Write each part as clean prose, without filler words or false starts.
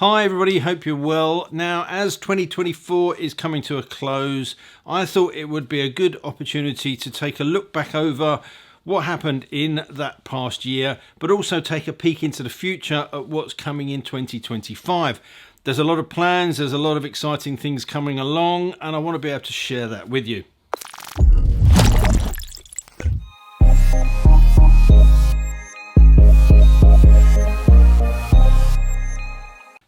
Hi everybody, hope you're well. Now, as 2024 is coming to a close, I thought it would be a good opportunity to take a look back over what happened in that past year, but also take a peek into the future at what's coming in 2025. There's a lot of plans, there's a lot of exciting things coming along, and I want to be able to share that with you.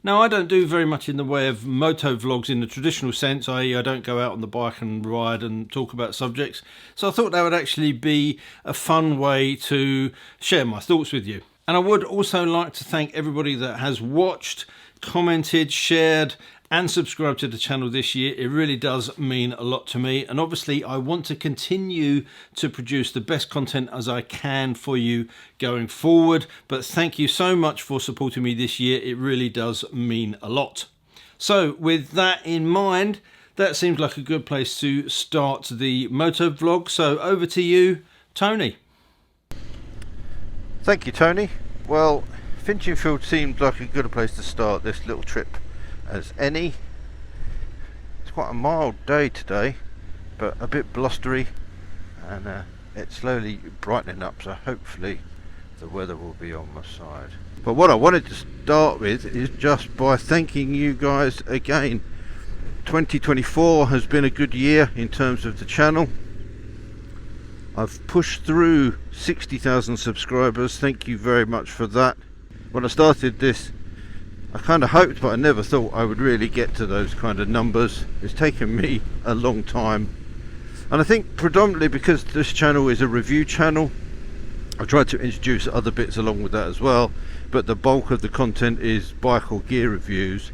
Now, I don't do very much in the way of motovlogs in the traditional sense, i.e. I don't go out on the bike and ride and talk about subjects. So I thought that would actually be a fun way to share my thoughts with you. And I would also like to thank everybody that has watched, commented, shared and subscribed to the channel this year. It really does mean a lot to me. And obviously I want to continue to produce the best content as I can for you going forward. But thank you so much for supporting me this year. It really does mean a lot. So with that in mind, that seems like a good place to start the motovlog. So over to you, Tony. Thank you, Tony. Well, Finchinfield seemed like a good place to start this little trip as any. It's quite a mild day today, but a bit blustery, and it's slowly brightening up, so hopefully the weather will be on my side. But what I wanted to start with is just by thanking you guys again. 2024 has been a good year in terms of the channel. I've pushed through 60,000 subscribers. Thank you very much for that. When I started this, I kind of hoped, but I never thought I would really get to those kind of numbers. It's taken me a long time, and I think predominantly because this channel is a review channel. I've tried to introduce other bits along with that as well, but the bulk of the content is bike or gear reviews,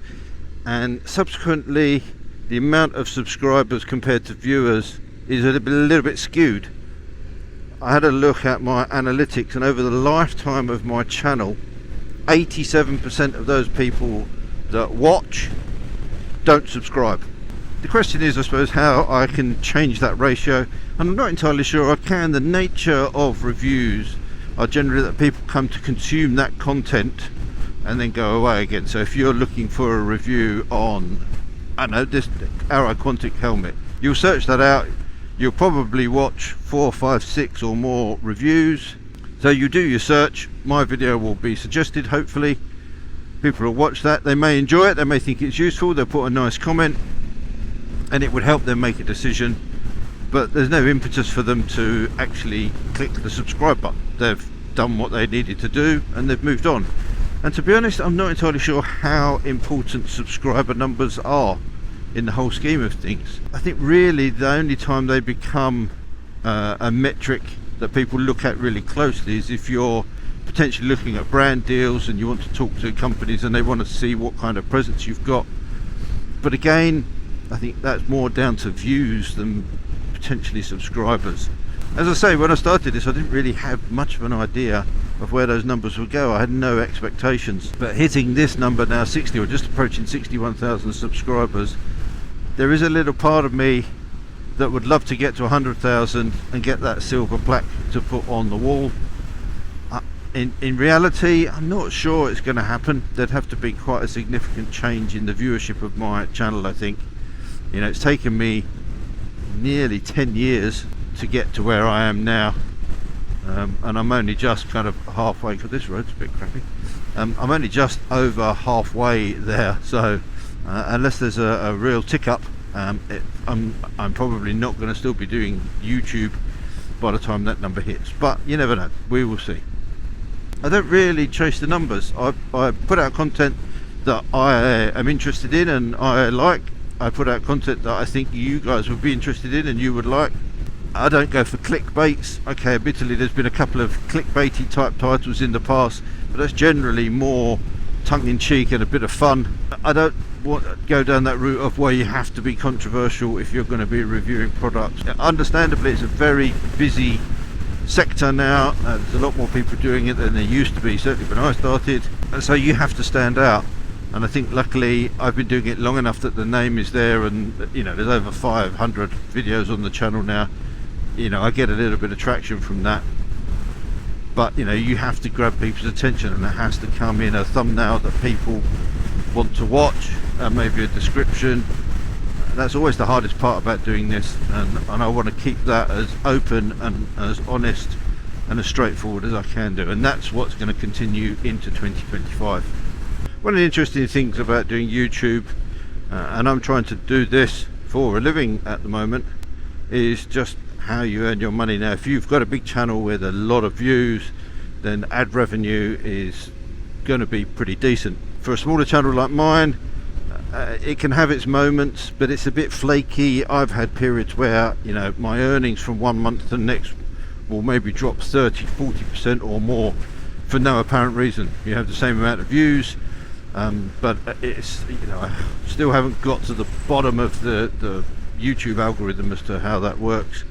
and subsequently the amount of subscribers compared to viewers is a little bit skewed. I had a look at my analytics, and over the lifetime of my channel, 87% of those people that watch don't subscribe. The question is, I suppose, how I can change that ratio, and I'm not entirely sure I can. The nature of reviews are generally that people come to consume that content and then go away again. So if you're looking for a review on, I don't know, this Arrow Quantic helmet, you'll search that out, you'll probably watch 4, 5, 6 or more reviews. So you do your search, my video will be suggested, hopefully. People will watch that, they may enjoy it, they may think it's useful, they'll put a nice comment, and it would help them make a decision. But there's no impetus for them to actually click the subscribe button. They've done what they needed to do and they've moved on. And to be honest, I'm not entirely sure how important subscriber numbers are in the whole scheme of things. I think really the only time they become a metric that people look at really closely is if you're potentially looking at brand deals and you want to talk to companies and they want to see what kind of presence you've got. But again, I think that's more down to views than potentially subscribers. As I say, when I started this, I didn't really have much of an idea of where those numbers would go. I had no expectations, but hitting this number now, 60 or just approaching 61,000 subscribers, there is a little part of me that would love to get to 100,000 and get that silver plaque to put on the wall. In reality, I'm not sure it's going to happen. There'd have to be quite a significant change in the viewership of my channel, I think. You know, it's taken me nearly 10 years to get to where I am now, and I'm only just kind of halfway, because this road's a bit crappy. I'm only just over halfway there, so unless there's a real tick up, I'm probably not going to still be doing YouTube by the time that number hits, but you never know, we will see. I don't really chase the numbers. I put out content that I am interested in and I like. I put out content that I think you guys would be interested in and you would like. I don't go for clickbaits. Okay, admittedly there's been a couple of clickbaity type titles in the past, but that's generally more tongue-in-cheek and a bit of fun. I don't want to go down that route of where you have to be controversial if you're going to be reviewing products. Understandably, it's a very busy sector now. There's a lot more people doing it than there used to be, certainly when I started, and so you have to stand out. And I think luckily I've been doing it long enough that the name is there, and you know, there's over 500 videos on the channel now. You know, I get a little bit of traction from that. But you know, you have to grab people's attention, and it has to come in a thumbnail that people want to watch, and maybe a description. That's always the hardest part about doing this, and I want to keep that as open and as honest and as straightforward as I can do, and that's what's going to continue into 2025. One of the interesting things about doing YouTube, and I'm trying to do this for a living at the moment, is just how you earn your money. Now, if you've got a big channel with a lot of views, then ad revenue is going to be pretty decent. For a smaller channel like mine, it can have its moments, but it's a bit flaky. I've had periods where, you know, my earnings from one month to the next will maybe drop 30-40% or more for no apparent reason. You have the same amount of views, but it's, you know, I still haven't got to the bottom of the YouTube algorithm as to how that works.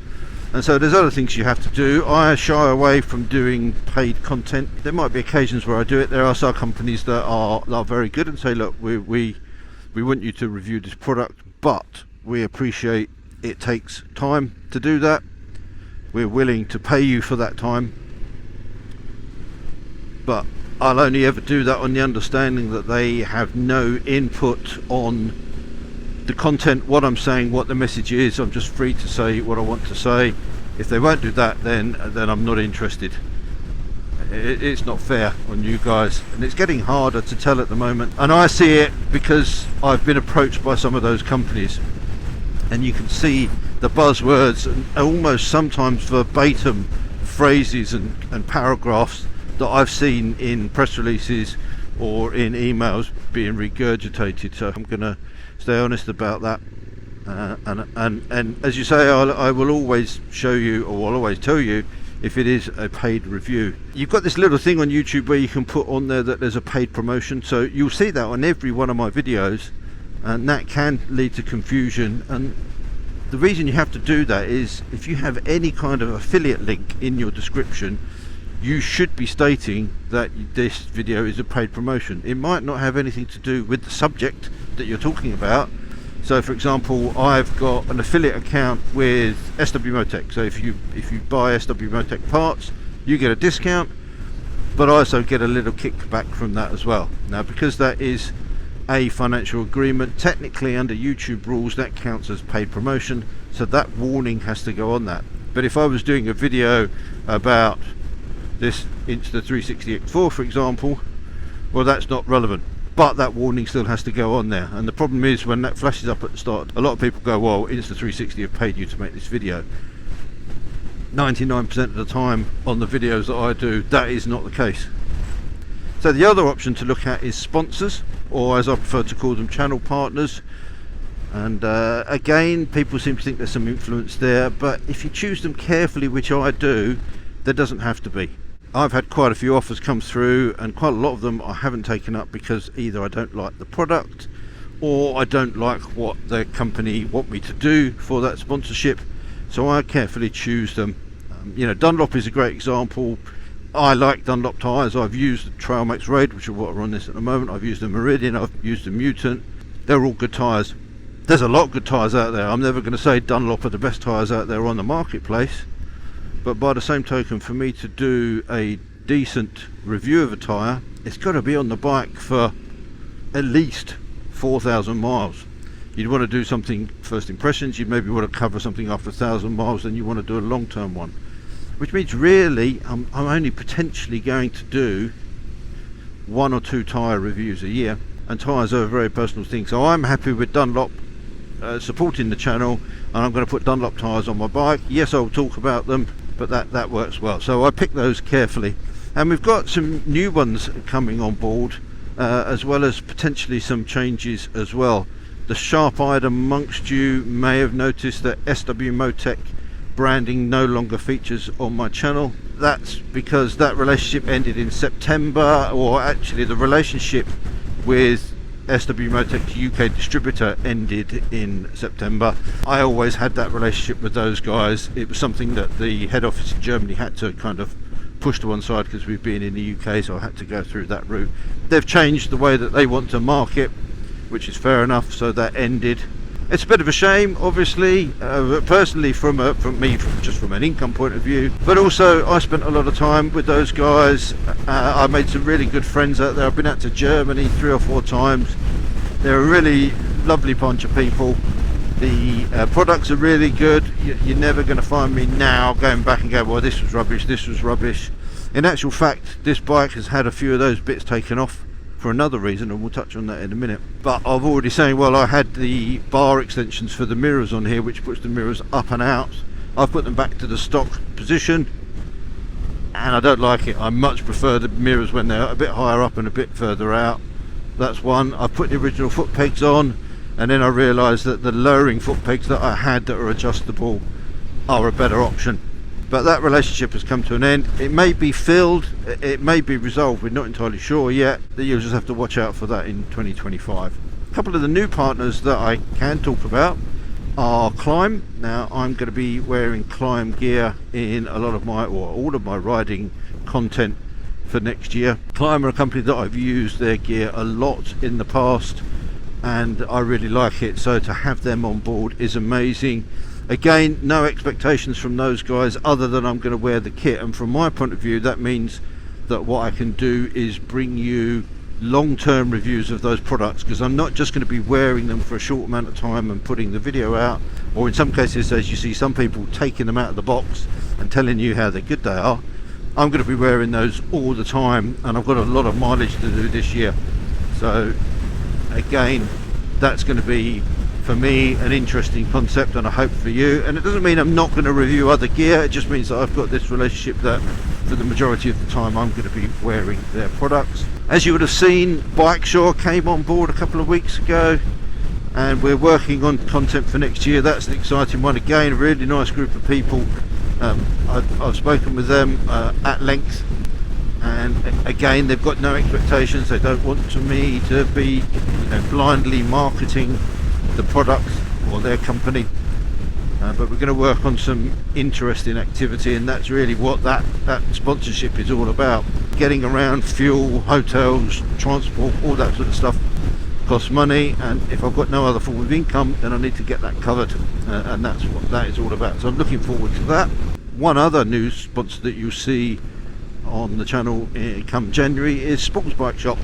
And so there's other things you have to do. I shy away from doing paid content. There might be occasions where I do it. There are some companies that are very good and say, look, we want you to review this product, but we appreciate it takes time to do that. We're willing to pay you for that time, but I'll only ever do that on the understanding that they have no input on the content, what I'm saying, what the message is. I'm just free to say what I want to say. If they won't do that, then I'm not interested. It's not fair on you guys, and it's getting harder to tell at the moment, and I see it because I've been approached by some of those companies, and you can see the buzzwords and almost sometimes verbatim phrases and paragraphs that I've seen in press releases or in emails being regurgitated. So I'm going to stay honest about that, and as you say, I will always show you, or I'll always tell you, if it is a paid review. You've got this little thing on YouTube where you can put on there that there's a paid promotion, so you'll see that on every one of my videos, and that can lead to confusion. And the reason you have to do that is if you have any kind of affiliate link in your description, you should be stating that this video is a paid promotion. It might not have anything to do with the subject that you're talking about. So for example, I've got an affiliate account with SW Motec, so if you buy SW Motec parts, you get a discount, but I also get a little kickback from that as well. Now, because that is a financial agreement, technically under YouTube rules that counts as paid promotion, so that warning has to go on that. But if I was doing a video about this Insta360 X4, for example, well, that's not relevant, but that warning still has to go on there. And the problem is, when that flashes up at the start, a lot of people go, well, Insta360 have paid you to make this video. 99% of the time on the videos that I do, that is not the case. So the other option to look at is sponsors, or as I prefer to call them, channel partners. And again, people seem to think there's some influence there, but if you choose them carefully, which I do, there doesn't have to be. I've had quite a few offers come through, and quite a lot of them I haven't taken up because either I don't like the product, or I don't like what the company want me to do for that sponsorship, so I carefully choose them. You know, Dunlop is a great example. I like Dunlop tyres. I've used the Trailmax Raid, which is what are on this at the moment. I've used the Meridian, I've used the Mutant. They're all good tyres. There's a lot of good tyres out there. I'm never going to say Dunlop are the best tyres out there on the marketplace, but by the same token, for me to do a decent review of a tyre, it's got to be on the bike for at least 4,000 miles. You'd want to do something first impressions, you'd maybe want to cover something after 1,000 miles, then you want to do a long-term one, which means really I'm only potentially going to do 1 or 2 tyre reviews a year, and tyres are a very personal thing. So I'm happy with Dunlop supporting the channel, and I'm going to put Dunlop tyres on my bike. Yes, I'll talk about them, but that works well. So I pick those carefully, and we've got some new ones coming on board, as well as potentially some changes as well. The sharp-eyed amongst you may have noticed that SW Motec branding no longer features on my channel. That's because that relationship ended in September, or actually the relationship with SW Motec's UK distributor ended in September. I always had that relationship with those guys. It was something that the head office in Germany had to kind of push to one side because we've been in the UK, so I had to go through that route. They've changed the way that they want to market, which is fair enough, so that ended. It's a bit of a shame, obviously, personally from an income point of view, but also I spent a lot of time with those guys. I made some really good friends out there. I've been out to Germany 3 or 4 times. They're a really lovely bunch of people. The products are really good. You're never going to find me now going back and go, well, this was rubbish, this was rubbish. In actual fact, this bike has had a few of those bits taken off for another reason, and we'll touch on that in a minute. But I've already saying, well, I had the bar extensions for the mirrors on here, which puts the mirrors up and out. I've put them back to the stock position, and I don't like it. I much prefer the mirrors when they're a bit higher up and a bit further out. That's one. I've put the original foot pegs on, and then I realised that the lowering foot pegs that I had that are adjustable are a better option. But that relationship has come to an end. It may be filled, it may be resolved, we're not entirely sure yet. You'll just have to watch out for that in 2025. A couple of the new partners that I can talk about are Climb. Now I'm going to be wearing Climb gear in a lot of my, or all of my riding content for next year. Climb are a company that I've used their gear a lot in the past, and I really like it, so to have them on board is amazing. Again, no expectations from those guys other than I'm going to wear the kit, and from my point of view that means that what I can do is bring you long-term reviews of those products, because I'm not just going to be wearing them for a short amount of time and putting the video out, or in some cases, as you see some people taking them out of the box and telling you how good they are. I'm going to be wearing those all the time, and I've got a lot of mileage to do this year, so again, that's going to be for me an interesting concept, and I hope for you. And it doesn't mean I'm not going to review other gear, it just means that I've got this relationship that for the majority of the time I'm going to be wearing their products. As you would have seen, Bikeshore came on board a couple of weeks ago, and we're working on content for next year. That's an exciting one. Again, a really nice group of people. I've spoken with them at length, and again, they've got no expectations. They don't want me to be blindly marketing the product or their company, but we're going to work on some interesting activity, and that's really what that sponsorship is all about. Getting around, fuel, hotels, transport, all that sort of stuff costs money, and if I've got no other form of income, then I need to get that covered, and that's what that is all about. So I'm looking forward to that. One other new sponsor that you'll see on the channel come January is Sports Bike Shop.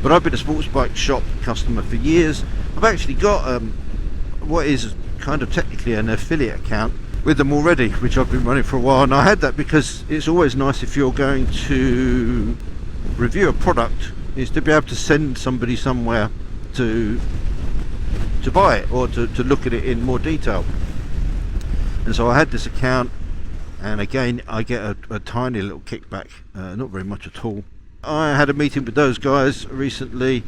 But I've been a Sports Bike Shop customer for years. I've actually got what is kind of technically an affiliate account with them already, which I've been running for a while, and I had that because it's always nice if you're going to review a product is to be able to send somebody somewhere to buy it, or to look at it in more detail. And so I had this account, and again I get a tiny little kickback, not very much at all. I had a meeting with those guys recently,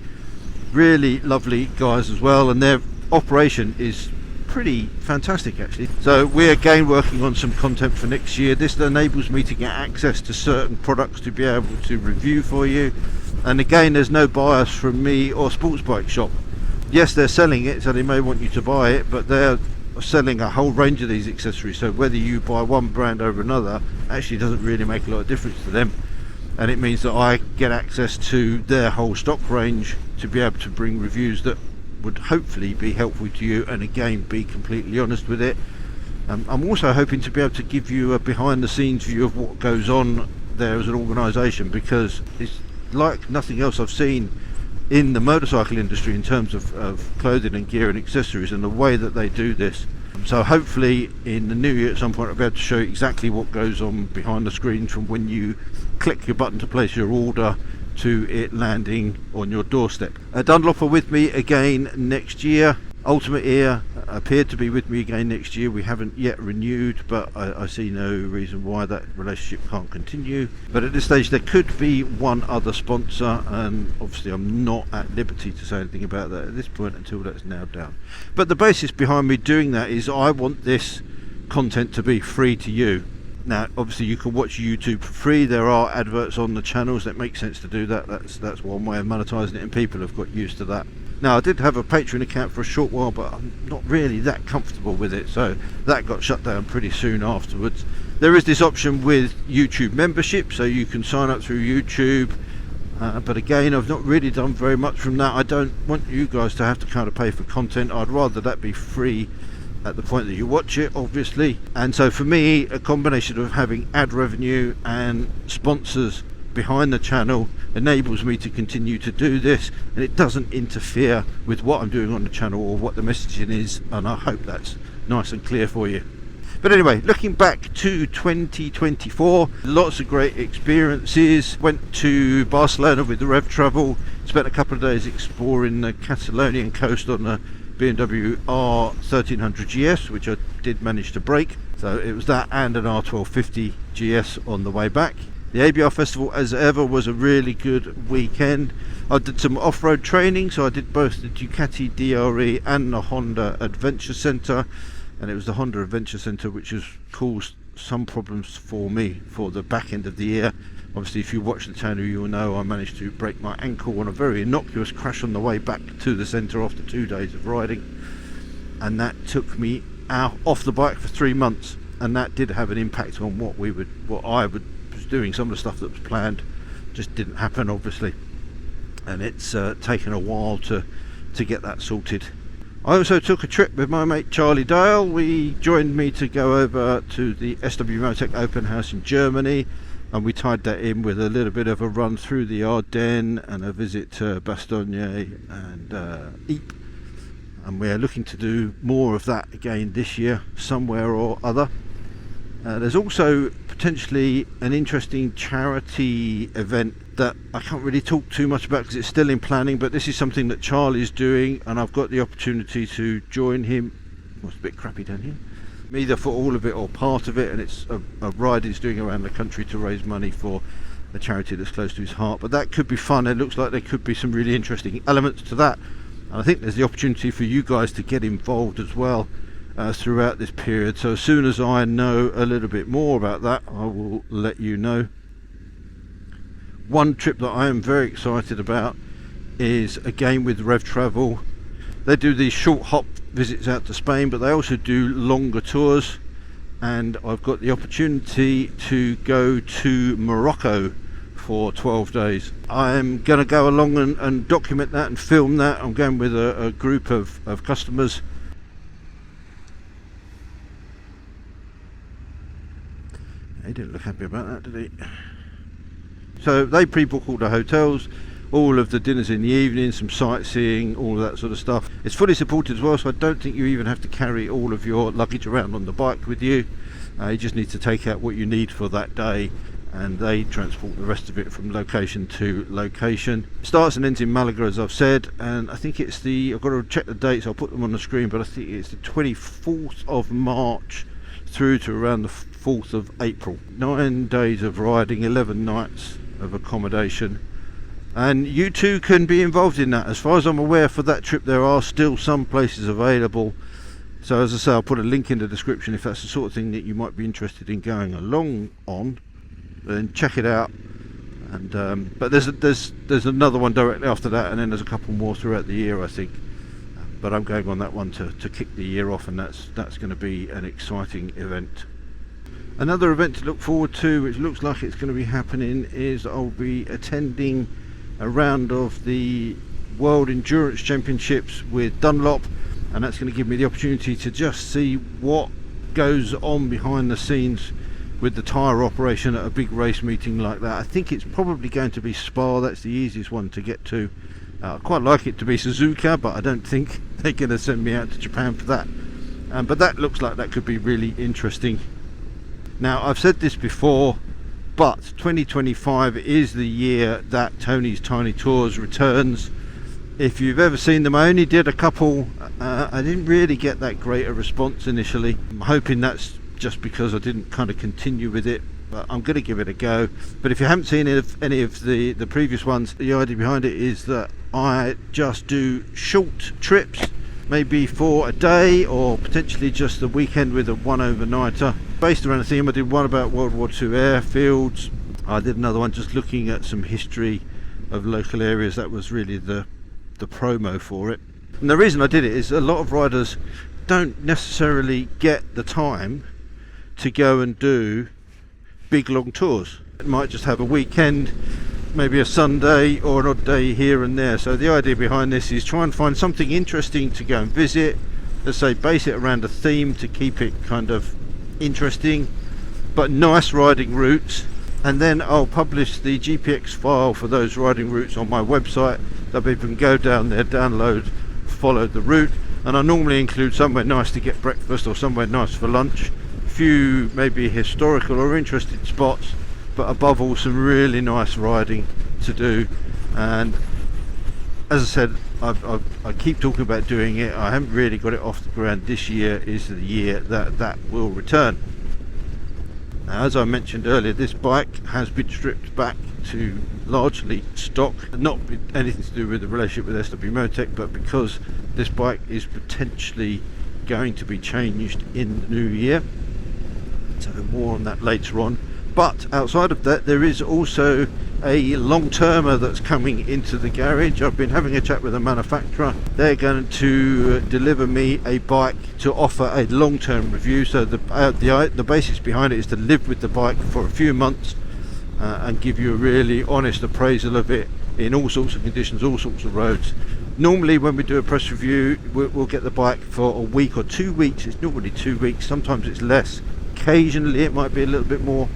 really lovely guys as well, and their operation is pretty fantastic actually. So we're again working on some content for next year. This enables me to get access to certain products to be able to review for you, and again, there's no bias from me or Sports Bike Shop. Yes, they're selling it, so they may want you to buy it, but they're selling a whole range of these accessories, so whether you buy one brand over another actually doesn't really make a lot of difference to them. And it means that I get access to their whole stock range to be able to bring reviews that would hopefully be helpful to you, and again be completely honest with it. I'm also hoping to be able to give you a behind the scenes view of what goes on there as an organisation, because it's like nothing else I've seen in the motorcycle industry in terms of clothing and gear and accessories, and the way that they do this. So hopefully in the new year at some point I'll be able to show you exactly what goes on behind the screens, from when you click your button to place your order to it landing on your doorstep. Dunlop are with me again next year. Ultimate Ear appeared to be with me again next year. We haven't yet renewed, but I see no reason why that relationship can't continue. But at this stage there could be one other sponsor, and obviously I'm not at liberty to say anything about that at this point until that's nailed down. But the basis behind me doing that is I want this content to be free to you. Now obviously you can watch YouTube for free. There are adverts on the channels that make sense to do that. That's one way of monetizing it, and people have got used to that. Now I did have a Patreon account for a short while, but I'm not really that comfortable with it, so that got shut down pretty soon afterwards. There is this option with YouTube membership, so you can sign up through YouTube, But again, I've not really done very much from that. I don't want you guys to have to kind of pay for content. I'd rather that be free at the point that you watch it, obviously. And so for me, a combination of having ad revenue and sponsors behind the channel enables me to continue to do this, and it doesn't interfere with what I'm doing on the channel or what the messaging is, and I hope that's nice and clear for you. But anyway, looking back to 2024, lots of great experiences. Went to Barcelona with the Rev Travel, spent a couple of days exploring the Catalonian coast on the BMW R1300 GS, which I did manage to break. So it was that and an R1250 GS on the way back. The ABR Festival, as ever, was a really good weekend. I did some off-road training, so I did both the Ducati DRE and the Honda Adventure Centre. And it was the Honda Adventure Centre which has caused some problems for me for the back end of the year. Obviously, if you watch the channel, you'll know I managed to break my ankle on a very innocuous crash on the way back to the centre after 2 days of riding, and that took me off the bike for 3 months, and that did have an impact on what I was doing. Some of the stuff that was planned just didn't happen, obviously, and it's taken a while to get that sorted. I also took a trip with my mate Charlie Dale. We joined me to go over to the SW Motec Open House in Germany, and we tied that in with a little bit of a run through the Ardennes and a visit to Bastogne and Ypres, and we're looking to do more of that again this year somewhere or other. There's also potentially an interesting charity event that I can't really talk too much about because it's still in planning, but this is something that Charlie's doing, and I've got the opportunity to join him. Well, it's a bit crappy down here. Either for all of it or part of it, and it's a ride he's doing around the country to raise money for a charity that's close to his heart. But that could be fun. It looks like there could be some really interesting elements to that, and I think there's the opportunity for you guys to get involved as well throughout this period. So as soon as I know a little bit more about that, I will let you know. One trip that I am very excited about is again with Rev Travel. They do these short hop visits out to Spain, but they also do longer tours, and I've got the opportunity to go to Morocco for 12 days. I'm going to go along and document that and film that. I'm going with a group of customers. He didn't look happy about that, did he? So they pre-book all the hotels, all of the dinners in the evening, some sightseeing, all of that sort of stuff. It's fully supported as well, so I don't think you even have to carry all of your luggage around on the bike with you. You just need to take out what you need for that day, and they transport the rest of it from location to location. Starts and ends in Malaga, as I've said, and I think it's I've got to check the dates, I'll put them on the screen, but I think it's the 24th of March through to around the 4th of April. 9 days of riding, 11 nights of accommodation, and you too can be involved in that. As far as I'm aware, for that trip there are still some places available, so as I say, I'll put a link in the description if that's the sort of thing that you might be interested in going along on. Then check it out. And but there's another one directly after that, and then there's a couple more throughout the year, I think, but I'm going on that one to kick the year off, and that's going to be an exciting event. Another event to look forward to, which looks like it's going to be happening, is I'll be attending a round of the World Endurance Championships with Dunlop, and that's going to give me the opportunity to just see what goes on behind the scenes with the tyre operation at a big race meeting like that. I think it's probably going to be Spa. That's the easiest one to get to. I'd quite like it to be Suzuka, but I don't think they're going to send me out to Japan for that. But that looks like that could be really interesting. Now, I've said this before, but 2025 is the year that Tony's Tiny Tours returns. If you've ever seen them, I only did a couple. I didn't really get that great a response initially. I'm hoping that's just because I didn't kind of continue with it, but I'm going to give it a go. But if you haven't seen any of the previous ones, the idea behind it is that I just do short trips, maybe for a day or potentially just a weekend with a one overnighter, based around a theme. I did one about World War II airfields. I did another one just looking at some history of local areas. That was really the promo for it. And the reason I did it is a lot of riders don't necessarily get the time to go and do big long tours. It might just have a weekend maybe a Sunday or an odd day here and there. So the idea behind this is try and find something interesting to go and visit. Let's say base it around a theme to keep it kind of interesting, but nice riding routes. And then I'll publish the GPX file for those riding routes on my website, that people can go down there, download, follow the route. And I normally include somewhere nice to get breakfast or somewhere nice for lunch, a few maybe historical or interesting spots, but above all some really nice riding to do. And as I said, I keep talking about doing it. I haven't really got it off the ground. This year is the year that will return. Now, as I mentioned earlier, this bike has been stripped back to largely stock, not anything to do with the relationship with SW Motec, but because this bike is potentially going to be changed in the new year. So more on that later on. But outside of that, there is also a long-termer that's coming into the garage. I've been having a chat with the manufacturer. They're going to deliver me a bike to offer a long-term review. So the basis behind it is to live with the bike for a few months and give you a really honest appraisal of it in all sorts of conditions, all sorts of roads. Normally when we do a press review, we'll get the bike for a week or 2 weeks. It's normally 2 weeks, sometimes it's less. Occasionally it might be a little bit more,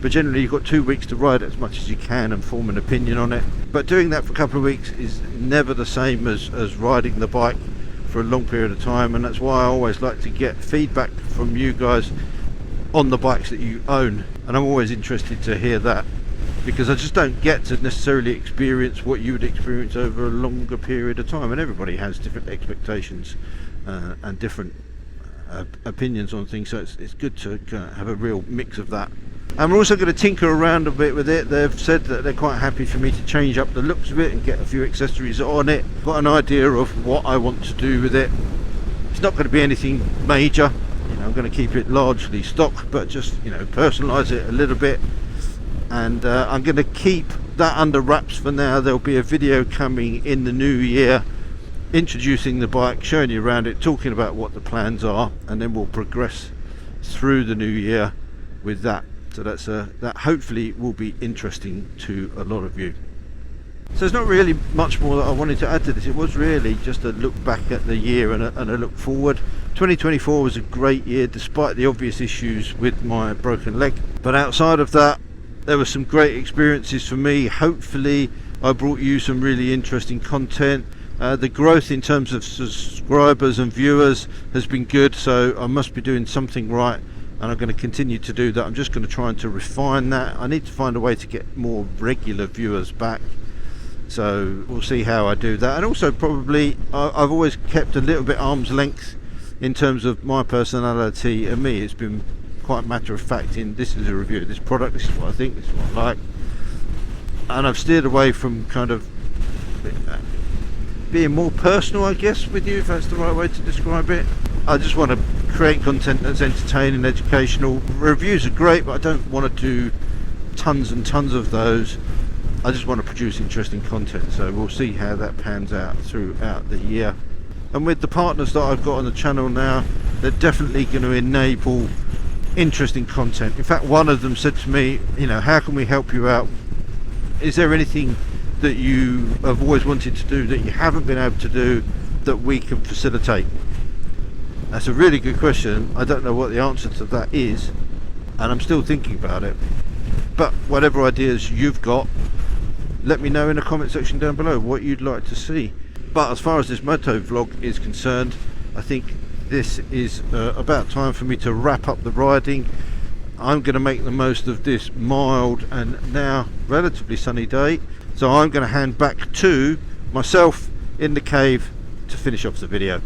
but generally you've got 2 weeks to ride it as much as you can and form an opinion on it. But doing that for a couple of weeks is never the same as riding the bike for a long period of time, and that's why I always like to get feedback from you guys on the bikes that you own. And I'm always interested to hear that, because I just don't get to necessarily experience what you would experience over a longer period of time, and everybody has different expectations and different opinions on things, so it's good to have a real mix of that. And we're also going to tinker around a bit with it. They've said that they're quite happy for me to change up the looks of it and get a few accessories on it. Got an idea of what I want to do with it. It's not going to be anything major, you know, I'm going to keep it largely stock, but just, you know, personalise it a little bit. And I'm going to keep that under wraps for now. There'll be a video coming in the new year introducing the bike, showing you around it, talking about what the plans are, and then we'll progress through the new year with that. So that hopefully will be interesting to a lot of you. So there's not really much more that I wanted to add to this. It was really just a look back at the year and a look forward. 2024 was a great year despite the obvious issues with my broken leg. But outside of that, there were some great experiences for me. Hopefully I brought you some really interesting content. The growth in terms of subscribers and viewers has been good, so I must be doing something right, and I'm going to continue to do that. I'm just going to try and to refine that. I need to find a way to get more regular viewers back, so we'll see how I do that. And also probably I've always kept a little bit arm's length in terms of my personality and me. It's been quite matter of fact in this is a review of this product, this is what I think, this is what I like, and I've steered away from kind of being more personal, I guess, with you, if that's the right way to describe it. I just want to create content that's entertaining, educational. Reviews are great, but I don't want to do tons and tons of those. I just want to produce interesting content, so we'll see how that pans out throughout the year. And with the partners that I've got on the channel now, they're definitely going to enable interesting content. In fact, one of them said to me, you know, how can we help you out? Is there anything that you have always wanted to do that you haven't been able to do that we can facilitate? That's a really good question. I don't know what the answer to that is, and I'm still thinking about it. But whatever ideas you've got, let me know in the comment section down below what you'd like to see. But as far as this motovlog is concerned, I think this is about time for me to wrap up the riding. I'm going to make the most of this mild and now relatively sunny day, so I'm going to hand back to myself in the cave to finish off the video.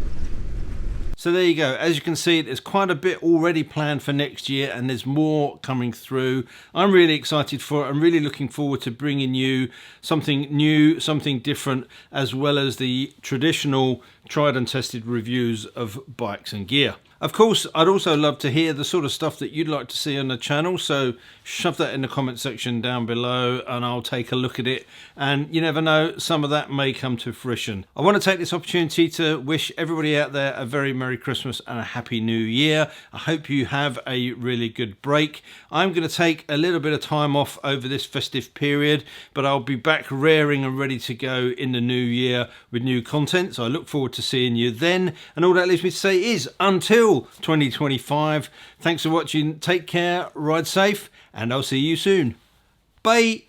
So there you go. As you can see, there's quite a bit already planned for next year, and there's more coming through. I'm really excited for it. I'm really looking forward to bringing you something new, something different, as well as the traditional tried and tested reviews of bikes and gear. Of course, I'd also love to hear the sort of stuff that you'd like to see on the channel, so shove that in the comment section down below and I'll take a look at it, and you never know, some of that may come to fruition. I want to take this opportunity to wish everybody out there a very Merry Christmas and a Happy New Year. I hope you have a really good break. I'm going to take a little bit of time off over this festive period, but I'll be back raring and ready to go in the new year with new content, so I look forward to seeing you then. And all that leaves me to say is, until 2025, thanks for watching, take care, ride safe, and I'll see you soon. Bye.